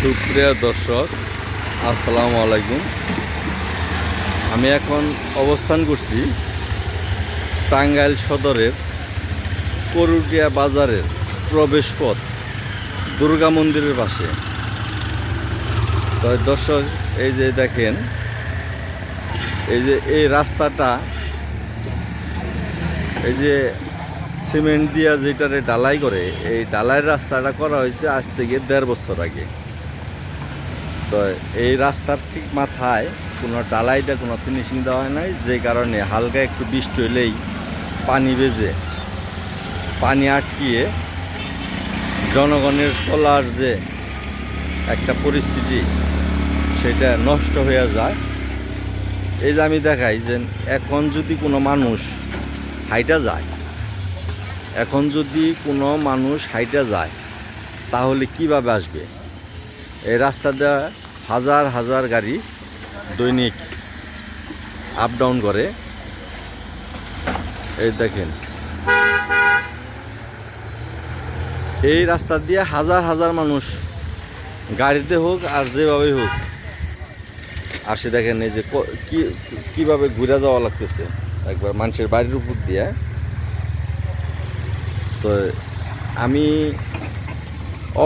সুপ্রিয় দর্শক, আসসালামু আলাইকুম। আমি এখন অবস্থান করছি টাঙ্গাইল সদরের করুটিয়া বাজারের প্রবেশপথ দুর্গা মন্দিরের পাশে। তো দর্শক, এই যে দেখেন, এই রাস্তাটা, এই যে সিমেন্ট দিয়া যেটারে ঢালাই করে, এই ঢালাইয়ের রাস্তাটা করা হয়েছে আজ থেকে 1.5 বছর আগে। তো এই রাস্তার ঠিক মাথায় কোনো ঢালাইটা কোনো ফিনিশিং দেওয়া হয় নাই, যে কারণে হালকা একটু বৃষ্টি হলেই পানি বেজে পানি আটকিয়ে জনগণের চলার যে একটা পরিস্থিতি সেটা নষ্ট হয়ে যায়। এই যে আমি দেখাই যে এখন যদি কোনো মানুষ হাইটা যায়, তাহলে কিভাবে আসবে? এই রাস্তাটা হাজার হাজার গাড়ি দৈনিক আপ ডাউন করে। এই দেখেন, এই রাস্তা দিয়ে হাজার হাজার মানুষ গাড়িতে হোক আর যেভাবেই হোক আসে। দেখেন এই যে কিভাবে ঘুরে যাওয়া লাগতেছে একবার মানুষের বাড়ির উপর দিয়ে। তো আমি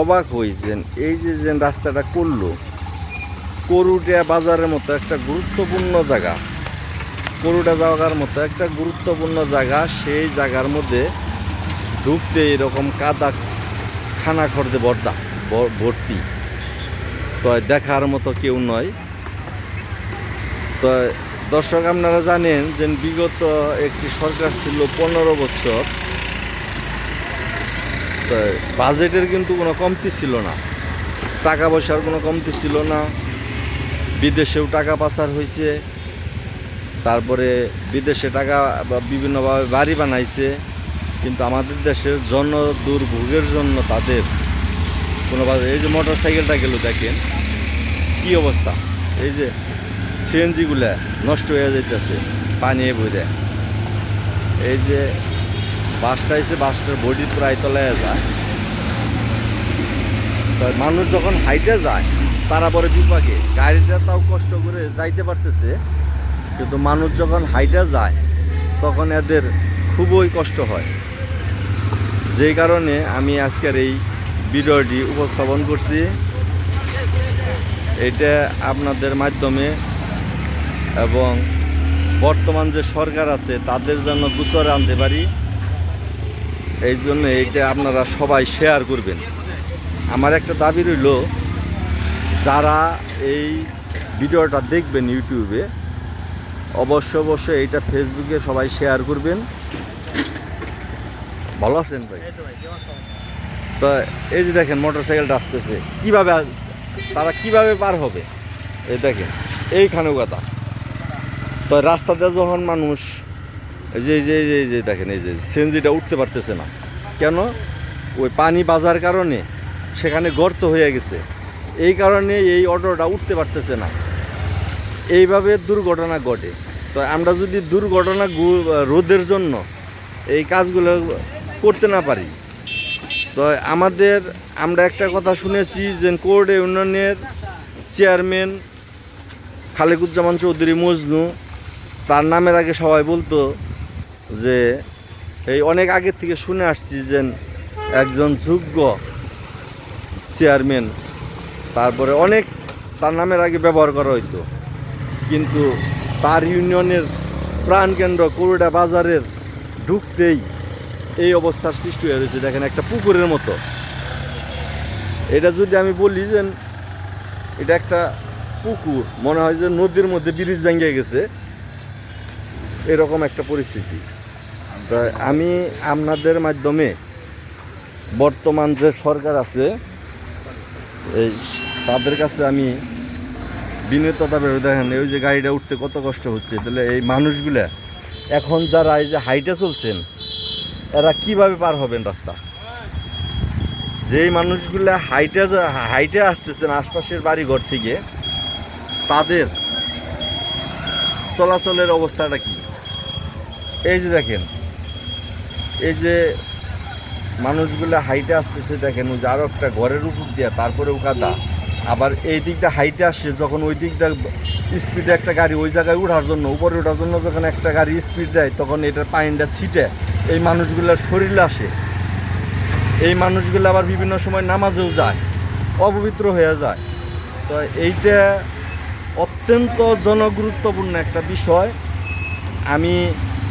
অবাক হই যে এই যে রাস্তাটা করলো, করুটিয়া বাজারের মতো একটা গুরুত্বপূর্ণ জায়গা, করুটা যাওয়ার মতো একটা গুরুত্বপূর্ণ জায়গা, সেই জায়গার মধ্যে ঢুকতে এরকম কাদা খানা খড়দে ভর্তি। তো দেখার মতো কেউ নয়। তো দর্শক, আপনারা জানেন যে বিগত একটি সরকার ছিল 15 বছর। তো বাজেটের কিন্তু কোনো কমতি ছিল না, টাকা পয়সার কোনো কমতি ছিল না। বিদেশেও টাকা পাচার হয়েছে, তারপরে বিদেশে টাকা বিভিন্নভাবে বাড়ি বানাইছে, কিন্তু আমাদের দেশের দুর্ভোগের জন্য তাদের কোনোভাবে, এই যে মোটর সাইকেলটা গেল, দেখেন কি অবস্থা। এই যে সিএনজিগুলা নষ্ট হয়ে যাইতেছে পানি বইরে। এই যে বাসটা এসে, বাসটার বডি প্রায় তলায় যায়। মানুষ যখন হাইটে যায় তারা পরে বিপাকে, গাড়িটা তাও কষ্ট করে যাইতে পারতেছে, কিন্তু মানুষ যখন হাইটে যায় তখন এদের খুবই কষ্ট হয়। যেই কারণে আমি আজকের এই ভিডিওটি উপস্থাপন করছি। এটা আপনাদের মাধ্যমে এবং বর্তমান যে সরকার আছে তাদের জন্য গোচরে আনতে পারি, এই জন্য এইটা আপনারা সবাই শেয়ার করবেন। আমার একটা দাবি রইল, যারা এই ভিডিওটা দেখবেন ইউটিউবে, অবশ্যই এইটা ফেসবুকে সবাই শেয়ার করবেন। ভালো আছেন ভাই? তো এই যে দেখেন মোটর সাইকেলটা আসতেছে, তারা কিভাবে পার হবে? এই দেখেন এইখানেও কথা। তো রাস্তাতে যখন মানুষ এই যে দেখেন, এই যে সিএনজিটা উঠতে পারতেছে না কেন? ওই পানি বাজার কারণে সেখানে গর্ত হয়ে গেছে, এই কারণে এই অটোটা উঠতে পারতেছে না। এইভাবে দুর্ঘটনা ঘটে। তো আমরা যদি দুর্ঘটনা রোধের জন্য এই কাজগুলো করতে না পারি, তো আমরা একটা কথা শুনেছি যে কোর্ট ইউনিয়নের চেয়ারম্যান খালেকুজ্জামান চৌধুরী মজনু, তার নামের আগে সবাই বলতো যে, এই অনেক আগের থেকে শুনে আসছি যে একজন যোগ্য চেয়ারম্যান, তারপরে অনেক তার নামের আগে ব্যবহার করা হইতো, কিন্তু তার ইউনিয়নের প্রাণকেন্দ্র করুটা বাজারের ঢুকতেই এই অবস্থার সৃষ্টি হয়ে রয়েছে। দেখেন একটা পুকুরের মতো। এটা যদি আমি বলি যে এটা একটা পুকুর, মনে হয় যে নদীর মধ্যে ব্রিজ ভেঙে গেছে, এরকম একটা পরিস্থিতি। তাই আমি আপনাদের মাধ্যমে বর্তমান যে সরকার আছে তাদের কাছে আমি বিনীততা বেরো। দেখেন ওই যে গাড়িটা উঠতে কত কষ্ট হচ্ছে, তাহলে এই মানুষগুলা এখন যারা এই যে হাইটে চলছেন, এরা কিভাবে পার হবেন রাস্তা? যেই মানুষগুলা হাইটে আসতেছেন আশপাশের বাড়িঘর থেকে, তাদের চলাচলের অবস্থাটা কি? এই যে দেখেন, এই যে মানুষগুলা হাইটে আসতেছে, দেখেন ওই যে আরো একটা ঘরের উপর দিয়ে, তারপরেও কাদা। আবার এই দিকটা হাইটে আসে যখন ওই দিকটা স্পিডে একটা গাড়ি ওই জায়গায় ওঠার জন্য উপরে ওঠার জন্য যখন একটা গাড়ি স্পিড দেয় তখন এটার পানিটা ছিটে এই মানুষগুলোর শরীরে আসে। এই মানুষগুলো আবার বিভিন্ন সময় নামাজেও যায়, অপবিত্র হয়ে যায়। তো এইটা অত্যন্ত জনগুরুত্বপূর্ণ একটা বিষয়। আমি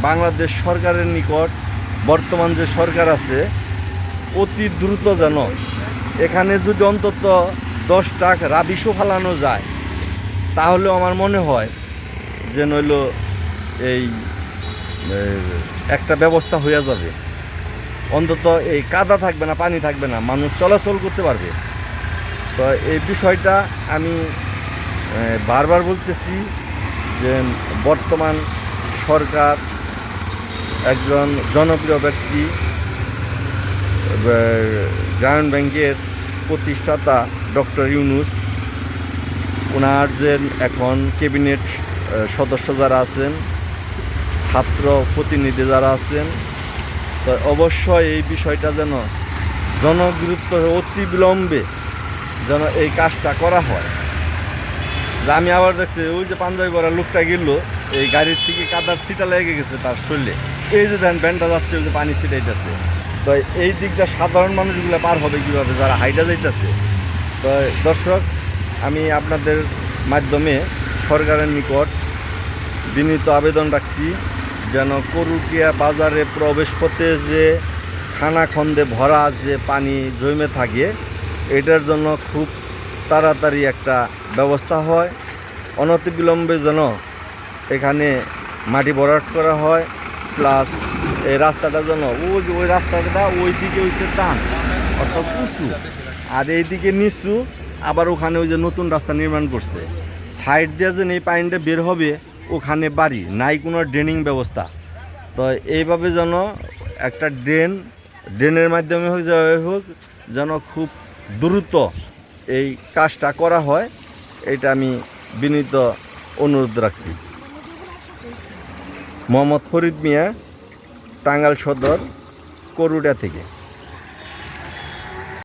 বাংলাদেশ সরকারের নিকট বর্তমান যে সরকার আছে অতি দ্রুত যেন এখানে যদি অন্তত 10 ট্রাক রাবিশও ফালানো যায় তাহলে আমার মনে হয় যে নইল এই একটা ব্যবস্থা হয়ে যাবে। অন্তত এই কাদা থাকবে না, পানি থাকবে না, মানুষ চলাচল করতে পারবে। তো এই বিষয়টা আমি বারবার বলতেছি যে বর্তমান সরকার একজন জনপ্রিয় ব্যক্তি গ্রামীণ ব্যাংকের প্রতিষ্ঠাতা ডক্টর ইউনূস, ওনার যে এখন ক্যাবিনেট সদস্য যারা আছেন, ছাত্র প্রতিনিধি যারা আছেন, তো অবশ্যই এই বিষয়টা যেন জনগুরুত্ব অতি বিলম্বে যেন এই কাজটা করা হয়। যে আমি আবার দেখছি ওই যে পাঞ্জাবি পরা লোকটা গেল এই গাড়ির থেকে কাদার ছিটা লেগে গেছে তার শরীরে, এই যে ধান ব্যানটা যাচ্ছে ওই যে পানি ছিটাইতেছে। তো এই দিকটা সাধারণ মানুষগুলো পার হবে কীভাবে যারা হাইটা যাইতেছে? তো দর্শক, আমি আপনাদের মাধ্যমে সরকারের নিকট বিনীত আবেদন রাখছি যেন করুটিয়া বাজারে প্রবেশ পথে যে খানাখন্দে ভরা যে পানি জমে থাকে এটার জন্য খুব তাড়াতাড়ি একটা ব্যবস্থা হয়। অনতিবিলম্বে যেন এখানে মাটি ভরাট করা হয়, প্লাস এই রাস্তাটা যেন ওই রাস্তাটা ওই দিকে হচ্ছে টান অর্থাৎ উঁচু, আর এই দিকে নিচু। আবার ওখানে ওই যে নতুন রাস্তা নির্মাণ করছে, সাইড দিয়ে যেন এই পানিটা বের হবে ওখানে বাড়ি নাই, কোনো ড্রেনিং ব্যবস্থা। তো এইভাবে যেন একটা ড্রেনের মাধ্যমে হোক যেন খুব দ্রুত এই কাজটা করা হয়, এটা আমি বিনীত অনুরোধ রাখছি। মোহাম্মদ ফরিদ মিয়া, টাঙ্গাইল সদর, করুটিয়া থেকে।